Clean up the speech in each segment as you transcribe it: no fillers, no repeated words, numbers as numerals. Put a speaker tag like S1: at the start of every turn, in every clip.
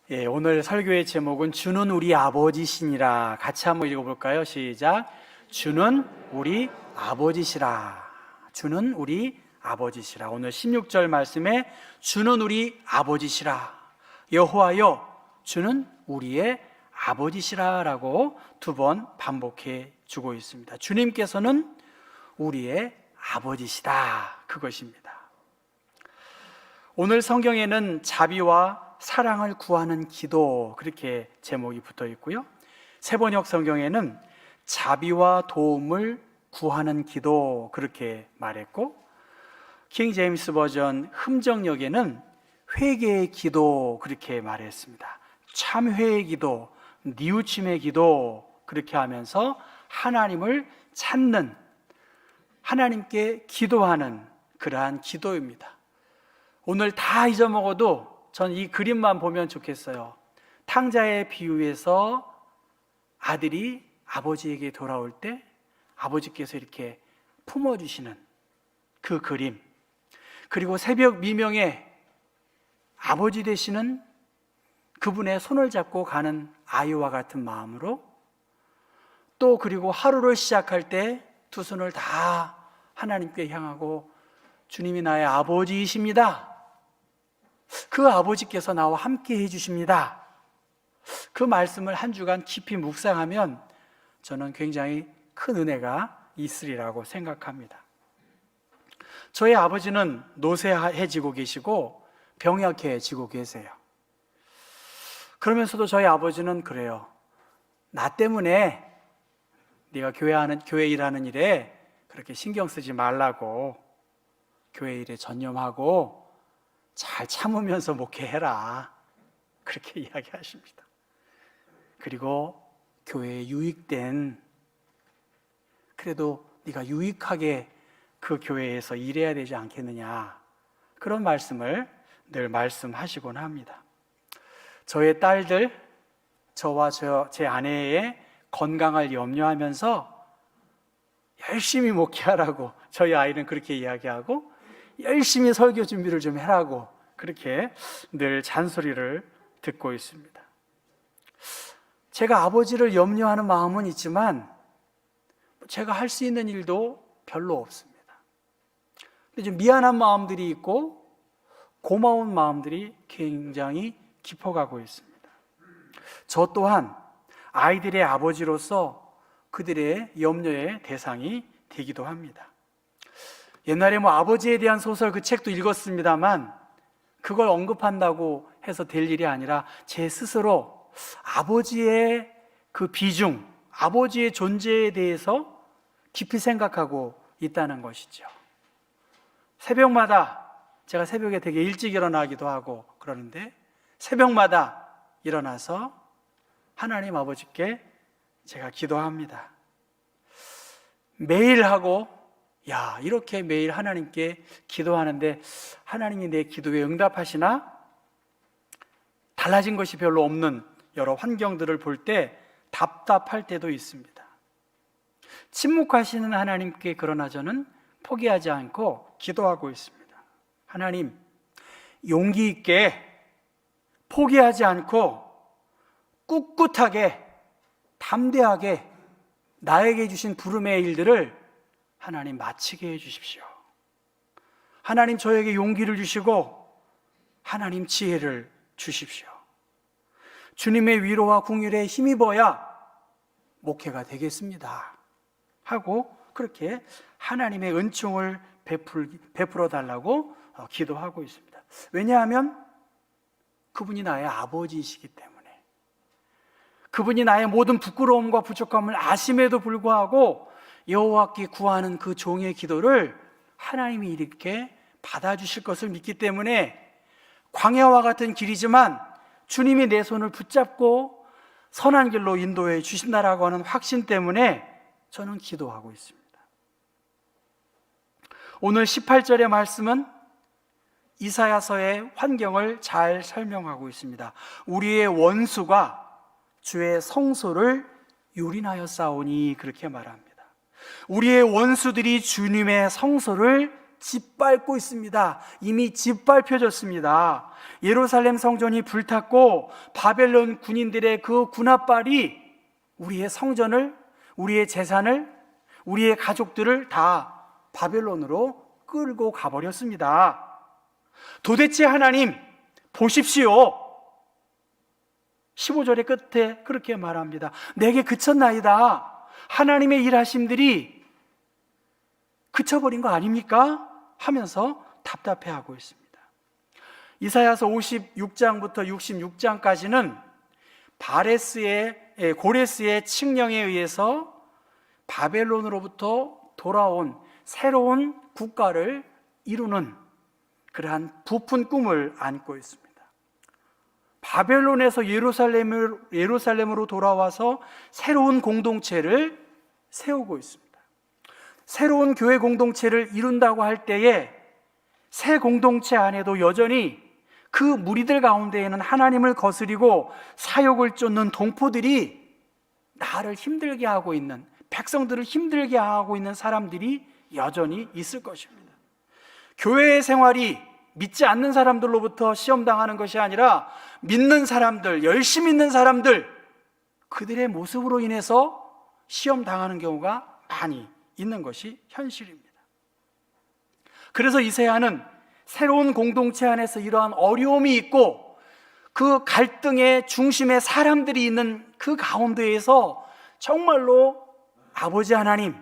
S1: 오늘 설교의 제목은 주는 우리 아버지시니라. 같이 한번 읽어볼까요? 시작. 주는 우리 아버지시라. 주는 우리 아버지시라. 오늘 16절 말씀에 주는 우리 아버지시라. 여호와여, 주는 우리의 아버지시라 라고 두 번 반복해 주고 있습니다. 주님께서는 우리의 아버지시다, 그것입니다. 오늘 성경에는 자비와 사랑을 구하는 기도, 그렇게 제목이 붙어 있고요. 세번역 성경에는 자비와 도움을 구하는 기도, 그렇게 말했고, 킹 제임스 버전 흠정역에는 회개의 기도, 그렇게 말했습니다. 참회의 기도, 뉘우침의 기도, 그렇게 하면서 하나님을 찾는, 하나님께 기도하는 그러한 기도입니다. 오늘 다 잊어먹어도 전 이 그림만 보면 좋겠어요. 탕자의 비유에서 아들이 아버지에게 돌아올 때 아버지께서 이렇게 품어주시는 그 그림, 그리고 새벽 미명에 아버지 되시는 그분의 손을 잡고 가는 아이와 같은 마음으로, 또 그리고 하루를 시작할 때 두 손을 다 하나님께 향하고 주님이 나의 아버지이십니다, 그 아버지께서 나와 함께 해주십니다, 그 말씀을 한 주간 깊이 묵상하면 저는 굉장히 큰 은혜가 있으리라고 생각합니다. 저희 아버지는 노쇠해지고 계시고 병약해지고 계세요. 그러면서도 저희 아버지는 그래요. 나 때문에 네가 교회 일하는 일에 그렇게 신경 쓰지 말라고, 교회 일에 전념하고 잘 참으면서 목회해라, 그렇게 이야기하십니다. 그리고 교회에 유익된, 그래도 네가 유익하게 그 교회에서 일해야 되지 않겠느냐, 그런 말씀을 늘 말씀하시곤 합니다. 저의 딸들, 저와 제 아내의 건강을 염려하면서 열심히 목회하라고 저희 아이는 그렇게 이야기하고, 열심히 설교 준비를 좀 해라고 그렇게 늘 잔소리를 듣고 있습니다. 제가 아버지를 염려하는 마음은 있지만 제가 할 수 있는 일도 별로 없습니다. 근데 좀 미안한 마음들이 있고 고마운 마음들이 굉장히 깊어가고 있습니다. 저 또한 아이들의 아버지로서 그들의 염려의 대상이 되기도 합니다. 옛날에 아버지에 대한 소설, 그 책도 읽었습니다만 그걸 언급한다고 해서 될 일이 아니라 제 스스로 아버지의 그 비중, 아버지의 존재에 대해서 깊이 생각하고 있다는 것이죠. 새벽마다, 제가 새벽에 되게 일찍 일어나기도 하고 그러는데 새벽마다 일어나서 하나님 아버지께 제가 기도합니다. 매일 하고, 이렇게 매일 하나님께 기도하는데 하나님이 내 기도에 응답하시나? 달라진 것이 별로 없는 여러 환경들을 볼 때 답답할 때도 있습니다. 침묵하시는 하나님께 그러나 저는 포기하지 않고 기도하고 있습니다. 하나님, 용기 있게 포기하지 않고 꿋꿋하게 담대하게 나에게 주신 부름의 일들을 하나님 마치게 해주십시오. 하나님, 저에게 용기를 주시고 하나님 지혜를 주십시오. 주님의 위로와 긍휼에 힘입어야 목회가 되겠습니다 하고 그렇게 하나님의 은총을 베풀어 달라고 기도하고 있습니다. 왜냐하면 그분이 나의 아버지이시기 때문에, 그분이 나의 모든 부끄러움과 부족함을 아심에도 불구하고 여호와께 구하는 그 종의 기도를 하나님이 이렇게 받아주실 것을 믿기 때문에, 광야와 같은 길이지만 주님이 내 손을 붙잡고 선한 길로 인도해 주신다라고 하는 확신 때문에 저는 기도하고 있습니다. 오늘 18절의 말씀은 이사야서의 환경을 잘 설명하고 있습니다. 우리의 원수가 주의 성소를 유린하여 싸우니, 그렇게 말합니다. 우리의 원수들이 주님의 성소를 짓밟고 있습니다. 이미 짓밟혀졌습니다. 예루살렘 성전이 불탔고 바벨론 군인들의 그 군합발이 우리의 성전을, 우리의 재산을, 우리의 가족들을 다 바벨론으로 끌고 가버렸습니다. 도대체 하나님 보십시오. 15절의 끝에 그렇게 말합니다. 내게 그쳤나이다. 하나님의 일하심들이 그쳐버린 거 아닙니까? 하면서 답답해하고 있습니다. 이사야서 56장부터 66장까지는 고레스의 칙령에 의해서 바벨론으로부터 돌아온 새로운 국가를 이루는 그러한 부푼 꿈을 안고 있습니다. 바벨론에서 예루살렘으로 돌아와서 새로운 공동체를 세우고 있습니다. 새로운 교회 공동체를 이룬다고 할 때에 새 공동체 안에도 여전히 그 무리들 가운데에는 하나님을 거스리고 사욕을 쫓는 동포들이 나를 힘들게 하고 있는, 백성들을 힘들게 하고 있는 사람들이 여전히 있을 것입니다. 교회의 생활이 믿지 않는 사람들로부터 시험당하는 것이 아니라 믿는 사람들, 열심히 있는 사람들, 그들의 모습으로 인해서 시험당하는 경우가 많이 있는 것이 현실입니다. 그래서 이사야는 새로운 공동체 안에서 이러한 어려움이 있고 그 갈등의 중심에 사람들이 있는 그 가운데에서 정말로 아버지 하나님,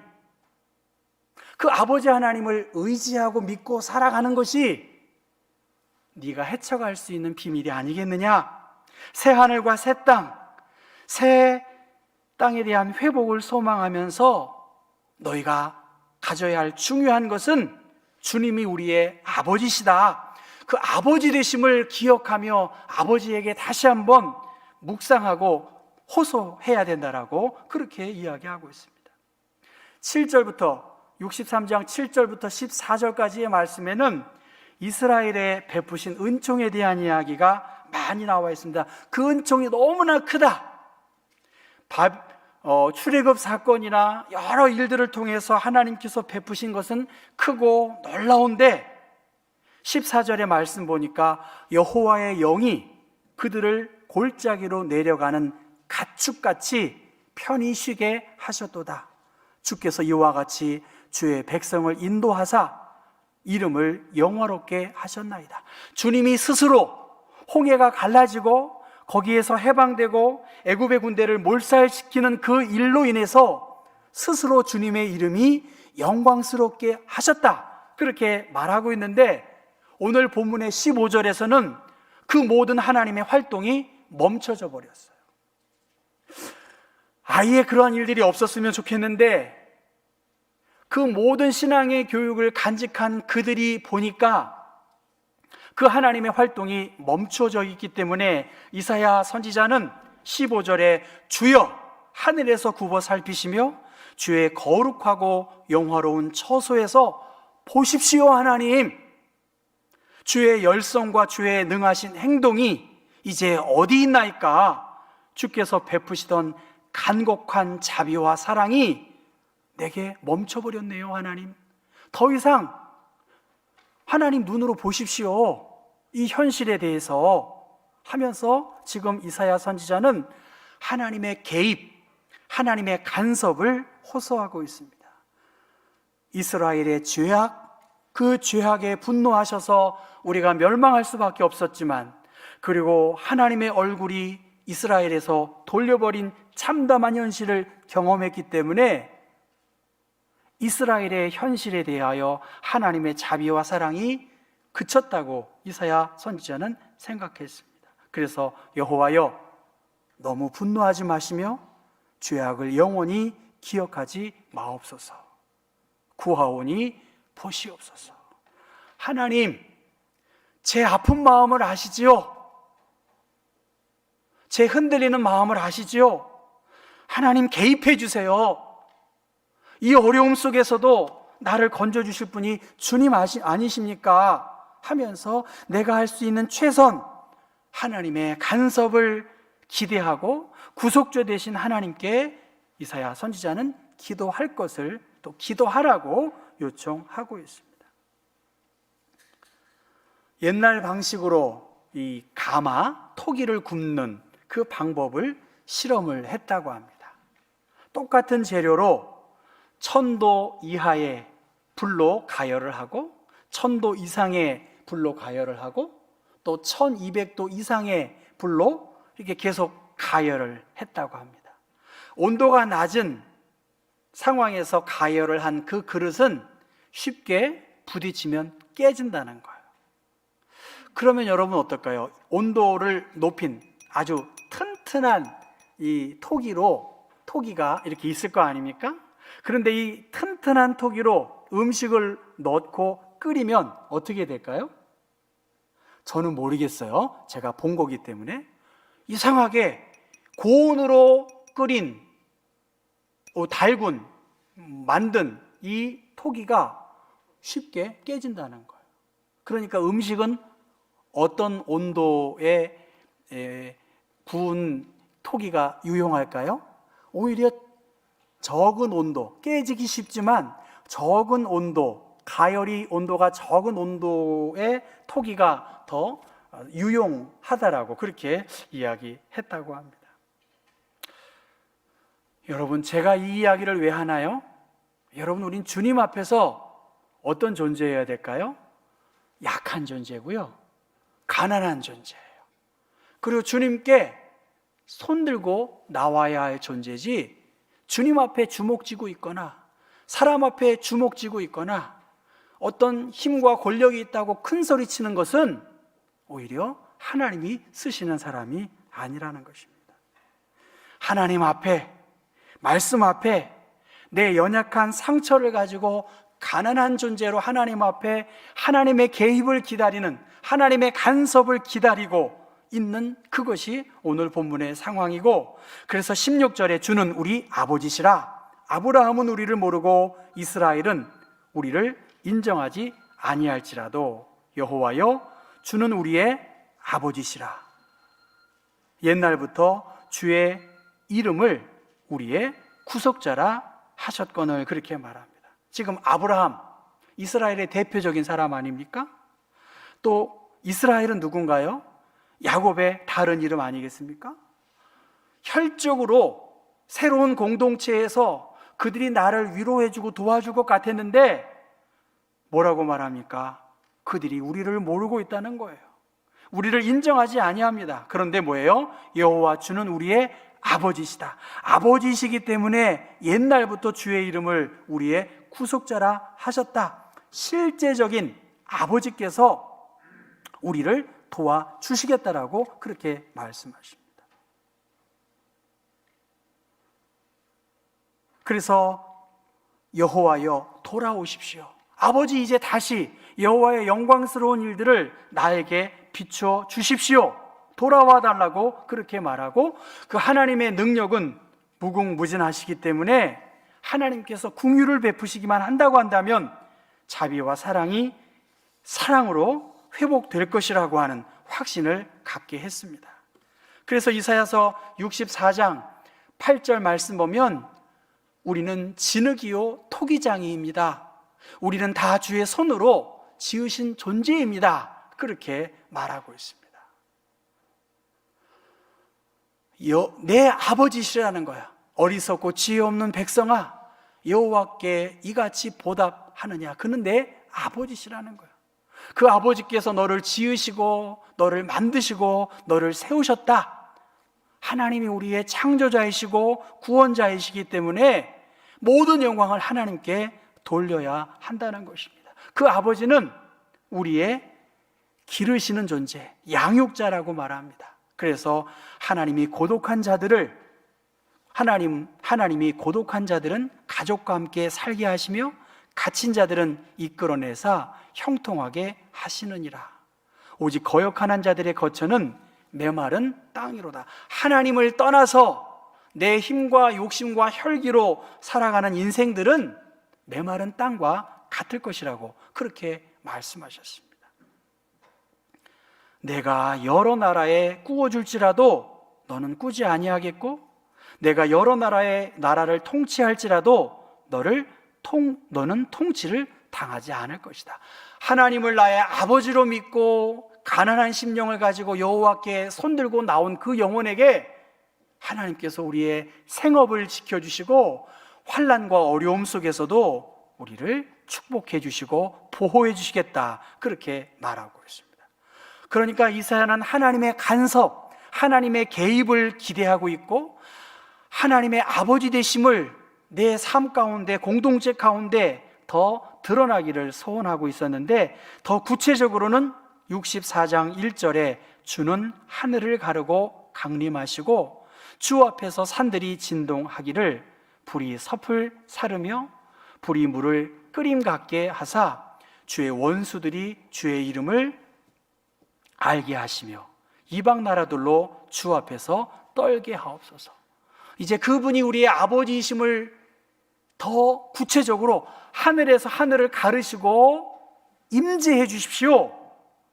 S1: 그 아버지 하나님을 의지하고 믿고 살아가는 것이 네가 헤쳐갈 수 있는 비밀이 아니겠느냐? 새 하늘과 새 땅, 새 땅에 대한 회복을 소망하면서 너희가 가져야 할 중요한 것은 주님이 우리의 아버지시다. 그 아버지 되심을 기억하며 아버지에게 다시 한번 묵상하고 호소해야 된다라고 그렇게 이야기하고 있습니다. 7절부터 63장 7절부터 14절까지의 말씀에는 이스라엘에 베푸신 은총에 대한 이야기가 많이 나와 있습니다. 그 은총이 너무나 크다. 출애굽 사건이나 여러 일들을 통해서 하나님께서 베푸신 것은 크고 놀라운데 14절의 말씀 보니까 여호와의 영이 그들을 골짜기로 내려가는 가축같이 편히 쉬게 하셨도다. 주께서 이와 같이 주의 백성을 인도하사 이름을 영화롭게 하셨나이다. 주님이 스스로 홍해가 갈라지고 거기에서 해방되고 애굽의 군대를 몰살시키는 그 일로 인해서 스스로 주님의 이름이 영광스럽게 하셨다, 그렇게 말하고 있는데 오늘 본문의 15절에서는 그 모든 하나님의 활동이 멈춰져 버렸어요. 아예 그러한 일들이 없었으면 좋겠는데 그 모든 신앙의 교육을 간직한 그들이 보니까 그 하나님의 활동이 멈춰져 있기 때문에 이사야 선지자는 15절에 주여 하늘에서 굽어 살피시며 주의 거룩하고 영화로운 처소에서 보십시오. 하나님, 주의 열성과 주의 능하신 행동이 이제 어디 있나이까? 주께서 베푸시던 간곡한 자비와 사랑이 내게 멈춰버렸네요. 하나님, 더 이상 하나님 눈으로 보십시오, 이 현실에 대해서 하면서 지금 이사야 선지자는 하나님의 개입, 하나님의 간섭을 호소하고 있습니다. 이스라엘의 죄악, 그 죄악에 분노하셔서 우리가 멸망할 수밖에 없었지만, 그리고 하나님의 얼굴이 이스라엘에서 돌려버린 참담한 현실을 경험했기 때문에 이스라엘의 현실에 대하여 하나님의 자비와 사랑이 그쳤다고 이사야 선지자는 생각했습니다. 그래서 여호와여, 너무 분노하지 마시며 죄악을 영원히 기억하지 마옵소서. 구하오니 보시옵소서. 하나님, 제 아픈 마음을 아시지요? 제 흔들리는 마음을 아시지요? 하나님, 개입해 주세요. 이 어려움 속에서도 나를 건져주실 분이 주님 아니십니까? 하면서 내가 할 수 있는 최선, 하나님의 간섭을 기대하고 구속주 되신 하나님께 이사야 선지자는 기도할 것을 또 기도하라고 요청하고 있습니다. 옛날 방식으로 이 가마, 토기를 굽는 그 방법을 실험을 했다고 합니다. 똑같은 재료로 1000도 이하의 불로 가열을 하고 1000도 이상의 불로 가열을 하고 또 1200도 이상의 불로 이렇게 계속 가열을 했다고 합니다. 온도가 낮은 상황에서 가열을 한 그 그릇은 쉽게 부딪히면 깨진다는 거예요. 그러면 여러분 어떨까요? 온도를 높인 아주 튼튼한 이 토기가 이렇게 있을 거 아닙니까? 그런데 이 튼튼한 토기로 음식을 넣고 끓이면 어떻게 될까요? 저는 모르겠어요. 제가 본 거기 때문에. 이상하게 고온으로 끓인 달군 만든 이 토기가 쉽게 깨진다는 거예요. 그러니까 음식은 어떤 온도에 구운 토기가 유용할까요? 오히려 적은 온도, 깨지기 쉽지만 적은 온도, 가열이 온도가 적은 온도의 토기가 더 유용하다라고 그렇게 이야기했다고 합니다. 여러분, 제가 이 이야기를 왜 하나요? 여러분, 우린 주님 앞에서 어떤 존재여야 될까요? 약한 존재고요, 가난한 존재예요. 그리고 주님께 손들고 나와야 할 존재지, 주님 앞에 주먹쥐고 있거나 사람 앞에 주먹쥐고 있거나 어떤 힘과 권력이 있다고 큰 소리 치는 것은 오히려 하나님이 쓰시는 사람이 아니라는 것입니다. 하나님 앞에, 말씀 앞에 내 연약한 상처를 가지고 가난한 존재로 하나님 앞에 하나님의 개입을 기다리는, 하나님의 간섭을 기다리고 있는 그것이 오늘 본문의 상황이고, 그래서 16절에 주는 우리 아버지시라. 아브라함은 우리를 모르고 이스라엘은 우리를 인정하지 아니할지라도 여호와여 주는 우리의 아버지시라. 옛날부터 주의 이름을 우리의 구속자라 하셨거늘 그렇게 말합니다. 지금 아브라함, 이스라엘의 대표적인 사람 아닙니까? 또 이스라엘은 누군가요? 야곱의 다른 이름 아니겠습니까? 혈적으로 새로운 공동체에서 그들이 나를 위로해주고 도와줄 것 같았는데 뭐라고 말합니까? 그들이 우리를 모르고 있다는 거예요. 우리를 인정하지 아니합니다. 그런데 뭐예요? 여호와 주는 우리의 아버지시다. 아버지시기 때문에 옛날부터 주의 이름을 우리의 구속자라 하셨다. 실제적인 아버지께서 우리를 도와주시겠다라고 그렇게 말씀하십니다. 그래서 여호와여 돌아오십시오. 아버지, 이제 다시 여호와의 영광스러운 일들을 나에게 비춰 주십시오. 돌아와 달라고 그렇게 말하고, 그 하나님의 능력은 무궁무진하시기 때문에 하나님께서 긍휼을 베푸시기만 한다고 한다면 자비와 사랑이 사랑으로 회복될 것이라고 하는 확신을 갖게 했습니다. 그래서 이사야서 64장 8절 말씀 보면 우리는 진흙이요 토기장이입니다. 우리는 다 주의 손으로 지으신 존재입니다. 그렇게 말하고 있습니다. 내 아버지시라는 거야. 어리석고 지혜 없는 백성아, 여호와께 이같이 보답하느냐. 그는 내 아버지시라는 거야. 그 아버지께서 너를 지으시고 너를 만드시고 너를 세우셨다. 하나님이 우리의 창조자이시고 구원자이시기 때문에 모든 영광을 하나님께 돌려야 한다는 것입니다. 그 아버지는 우리의 기르시는 존재, 양육자라고 말합니다. 그래서 하나님이 고독한 자들은 가족과 함께 살게 하시며 갇힌 자들은 이끌어내사 형통하게 하시느니라. 오직 거역하는 자들의 거처는 메마른 땅이로다. 하나님을 떠나서 내 힘과 욕심과 혈기로 살아가는 인생들은 메마른 땅과 같을 것이라고 그렇게 말씀하셨습니다. 내가 여러 나라에 꾸어줄지라도 너는 꾸지 아니하겠고, 내가 여러 나라를 통치할지라도 너는 통치를 당하지 않을 것이다. 하나님을 나의 아버지로 믿고 가난한 심령을 가지고 여호와께 손들고 나온 그 영혼에게 하나님께서 우리의 생업을 지켜주시고 환난과 어려움 속에서도 우리를 축복해 주시고 보호해 주시겠다, 그렇게 말하고 있습니다. 그러니까 이사야는 하나님의 간섭, 하나님의 개입을 기대하고 있고 하나님의 아버지 되심을 내 삶 가운데, 공동체 가운데 더 드러나기를 소원하고 있었는데, 더 구체적으로는 64장 1절에 주는 하늘을 가르고 강림하시고 주 앞에서 산들이 진동하기를 불이 섭을 사르며 불이 물을 끓임 같게 하사 주의 원수들이 주의 이름을 알게 하시며 이방 나라들로 주 앞에서 떨게 하옵소서. 이제 그분이 우리의 아버지이심을 더 구체적으로 하늘에서 하늘을 가르시고 임재해 주십시오,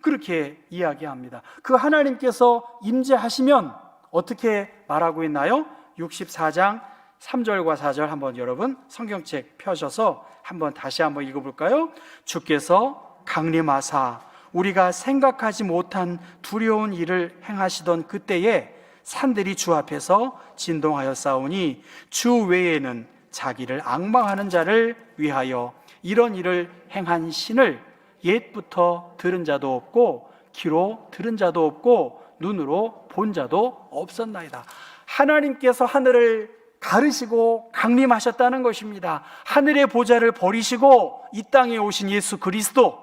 S1: 그렇게 이야기합니다. 그 하나님께서 임재하시면 어떻게 말하고 있나요? 64장 3절과 4절 한번 여러분 성경책 펴셔서 한번 다시 한번 읽어볼까요? 주께서 강림하사 우리가 생각하지 못한 두려운 일을 행하시던 그때에 산들이 주 앞에서 진동하였사오니 주 외에는 자기를 앙망하는 자를 위하여 이런 일을 행한 신을 옛부터 들은 자도 없고 귀로 들은 자도 없고 눈으로 본 자도 없었나이다. 하나님께서 하늘을 가르시고 강림하셨다는 것입니다. 하늘의 보좌를 버리시고 이 땅에 오신 예수 그리스도,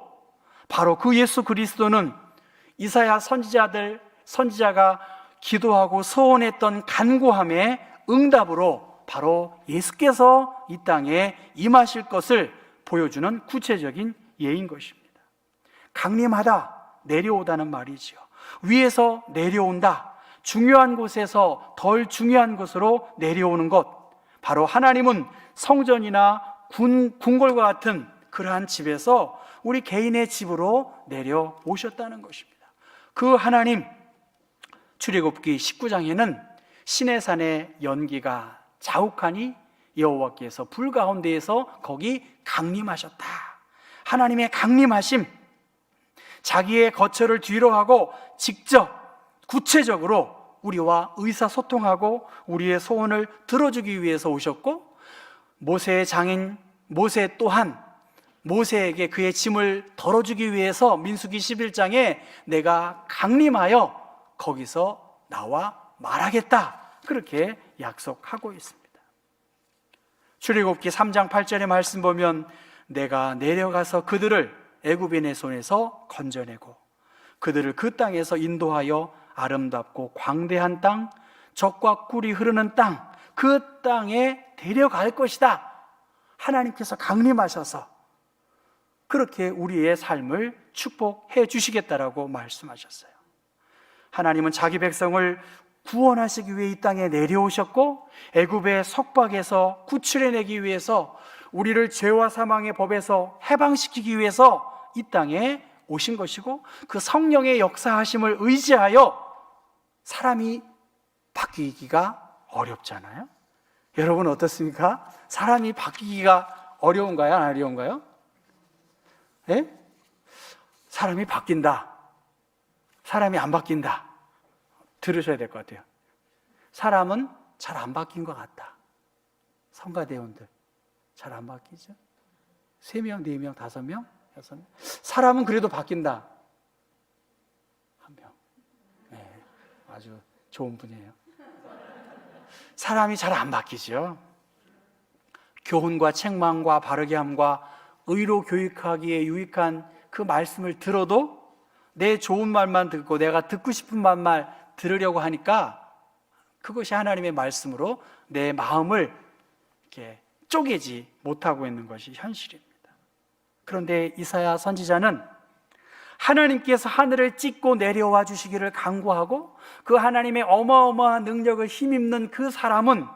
S1: 바로 그 예수 그리스도는 이사야 선지자가 기도하고 소원했던 간구함의 응답으로 바로 예수께서 이 땅에 임하실 것을 보여주는 구체적인 예인 것입니다. 강림하다, 내려오다는 말이지요. 위에서 내려온다, 중요한 곳에서 덜 중요한 곳으로 내려오는 것, 바로 하나님은 성전이나 궁궐과 같은 그러한 집에서 우리 개인의 집으로 내려오셨다는 것입니다. 그 하나님, 출애굽기 19장에는 시내산의 연기가 자욱하니 여호와께서 불 가운데에서 거기 강림하셨다. 하나님의 강림하심, 자기의 거처를 뒤로 하고 직접 구체적으로 우리와 의사소통하고 우리의 소원을 들어주기 위해서 오셨고, 모세의 장인 모세 또한 모세에게 그의 짐을 덜어주기 위해서 민수기 11장에 내가 강림하여 거기서 나와 말하겠다, 그렇게 약속하고 있습니다. 출애굽기 3장 8절의 말씀 보면 내가 내려가서 그들을 애굽인의 손에서 건져내고 그들을 그 땅에서 인도하여 아름답고 광대한 땅, 젖과 꿀이 흐르는 땅, 그 땅에 데려갈 것이다. 하나님께서 강림하셔서 그렇게 우리의 삶을 축복해 주시겠다라고 말씀하셨어요. 하나님은 자기 백성을 구원하시기 위해 이 땅에 내려오셨고, 애굽의 속박에서 구출해내기 위해서 우리를 죄와 사망의 법에서 해방시키기 위해서 이 땅에 오신 것이고, 그 성령의 역사하심을 의지하여 사람이 바뀌기가 어렵잖아요. 여러분 어떻습니까? 사람이 바뀌기가 어려운가요? 안 어려운가요? 네? 사람이 바뀐다, 사람이 안 바뀐다, 들으셔야 될 것 같아요. 사람은 잘 안 바뀐 것 같다. 성가대원들 잘 안 바뀌죠? 3명, 4명, 5명, 6명. 사람은 그래도 바뀐다. 1명. 네, 아주 좋은 분이에요. 사람이 잘 안 바뀌죠. 교훈과 책망과 바르게 함과 의로 교육하기에 유익한 그 말씀을 들어도 내 좋은 말만 듣고 내가 듣고 싶은 말만 들으려고 하니까 그것이 하나님의 말씀으로 내 마음을 이렇게 쪼개지 못하고 있는 것이 현실입니다. 그런데 이사야 선지자는 하나님께서 하늘을 찢고 내려와 주시기를 간구하고 그 하나님의 어마어마한 능력을 힘입는 그 사람은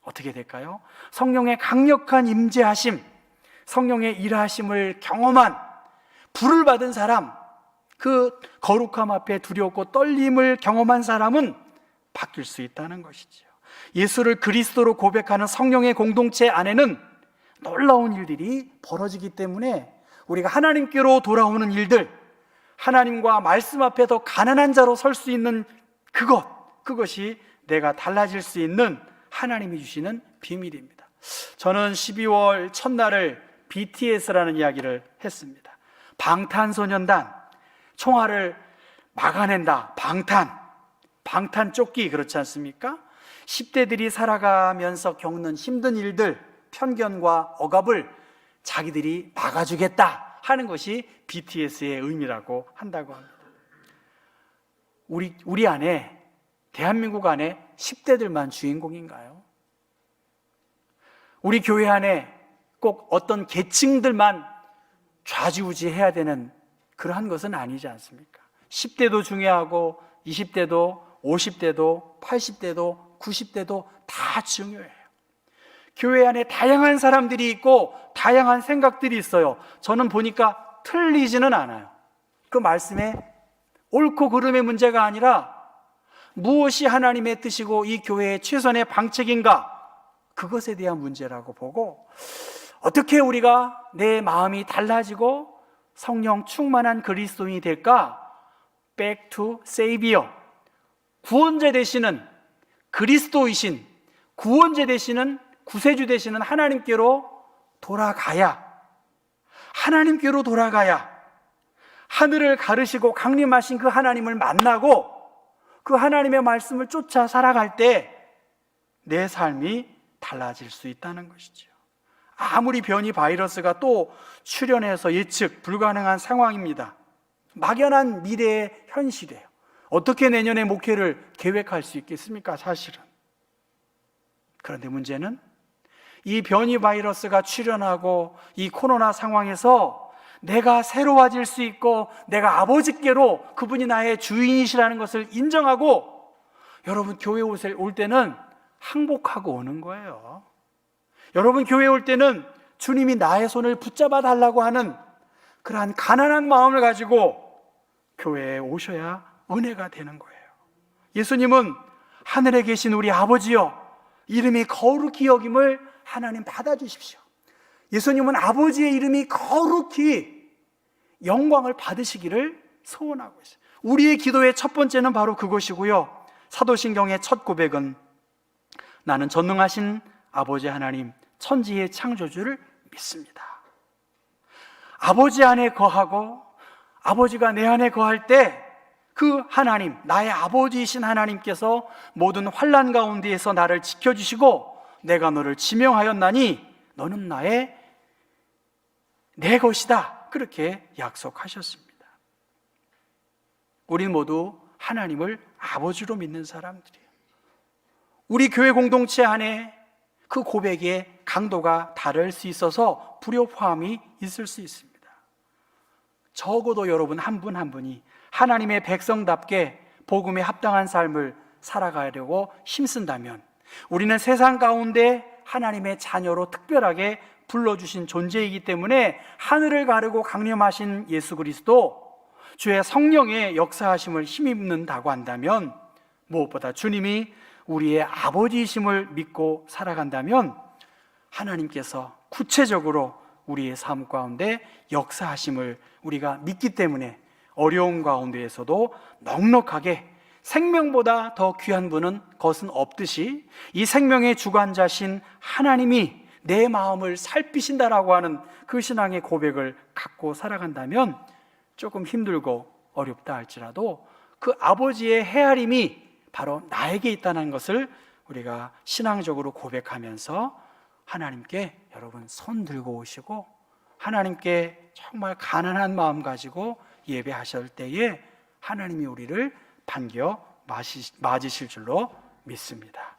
S1: 어떻게 될까요? 성령의 강력한 임재하심, 성령의 일하심을 경험한, 불을 받은 사람, 그 거룩함 앞에 두렵고 떨림을 경험한 사람은 바뀔 수 있다는 것이죠. 예수를 그리스도로 고백하는 성령의 공동체 안에는 놀라운 일들이 벌어지기 때문에 우리가 하나님께로 돌아오는 일들, 하나님과 말씀 앞에 더 가난한 자로 설 수 있는 그것이 내가 달라질 수 있는 하나님이 주시는 비밀입니다. 저는 12월 첫날을 BTS라는 이야기를 했습니다. 방탄소년단, 총알을 막아낸다. 방탄 쫓기, 그렇지 않습니까? 10대들이 살아가면서 겪는 힘든 일들, 편견과 억압을 자기들이 막아주겠다 하는 것이 BTS의 의미라고 한다고 합니다. 우리 안에, 대한민국 안에 10대들만 주인공인가요? 우리 교회 안에 꼭 어떤 계층들만 좌지우지해야 되는 그러한 것은 아니지 않습니까? 10대도 중요하고 20대도 50대도 80대도 90대도 다 중요해요. 교회 안에 다양한 사람들이 있고 다양한 생각들이 있어요. 저는 보니까 틀리지는 않아요. 그 말씀에 옳고 그름의 문제가 아니라 무엇이 하나님의 뜻이고 이 교회의 최선의 방책인가, 그것에 대한 문제라고 보고, 어떻게 우리가 내 마음이 달라지고 성령 충만한 그리스도인이 될까? Back to Savior, 구원자 되시는 그리스도이신, 구원자 되시는 구세주 되시는 하나님께로 돌아가야, 하늘을 가르시고 강림하신 그 하나님을 만나고 그 하나님의 말씀을 쫓아 살아갈 때 내 삶이 달라질 수 있다는 것이죠. 아무리 변이 바이러스가 또 출현해서 예측 불가능한 상황입니다. 막연한 미래의 현실이에요. 어떻게 내년에 목회를 계획할 수 있겠습니까? 사실은. 그런데 문제는 이 변이 바이러스가 출현하고 이 코로나 상황에서 내가 새로워질 수 있고 내가 아버지께로, 그분이 나의 주인이시라는 것을 인정하고 여러분 교회 올 때는 항복하고 오는 거예요. 여러분 교회 올 때는 주님이 나의 손을 붙잡아 달라고 하는 그러한 가난한 마음을 가지고 교회에 오셔야 은혜가 되는 거예요. 예수님은 하늘에 계신 우리 아버지여, 이름이 거룩히 여김을 하나님 받아주십시오. 예수님은 아버지의 이름이 거룩히 영광을 받으시기를 소원하고 있어요. 우리의 기도의 첫 번째는 바로 그것이고요. 사도신경의 첫 고백은 나는 전능하신 아버지 하나님, 천지의 창조주를 믿습니다. 아버지 안에 거하고 아버지가 내 안에 거할 때 그 하나님, 나의 아버지이신 하나님께서 모든 환난 가운데에서 나를 지켜주시고 내가 너를 지명하였나니 너는 내 것이다, 그렇게 약속하셨습니다. 우린 모두 하나님을 아버지로 믿는 사람들이에요. 우리 교회 공동체 안에 그 고백의 강도가 다를 수 있어서 불협화음이 있을 수 있습니다. 적어도 여러분 한 분 한 분이 하나님의 백성답게 복음에 합당한 삶을 살아가려고 힘쓴다면 우리는 세상 가운데 하나님의 자녀로 특별하게 불러주신 존재이기 때문에 하늘을 가르고 강림하신 예수 그리스도, 주의 성령의 역사하심을 힘입는다고 한다면, 무엇보다 주님이 우리의 아버지이심을 믿고 살아간다면 하나님께서 구체적으로 우리의 삶 가운데 역사하심을 우리가 믿기 때문에 어려운 가운데에서도 넉넉하게 생명보다 더 귀한 것은 없듯이 이 생명의 주관자신 하나님이 내 마음을 살피신다라고 하는 그 신앙의 고백을 갖고 살아간다면 조금 힘들고 어렵다 할지라도 그 아버지의 헤아림이 바로 나에게 있다는 것을 우리가 신앙적으로 고백하면서 하나님께 여러분 손 들고 오시고 하나님께 정말 가난한 마음 가지고 예배하실 때에 하나님이 우리를 반겨 맞으실 줄로 믿습니다.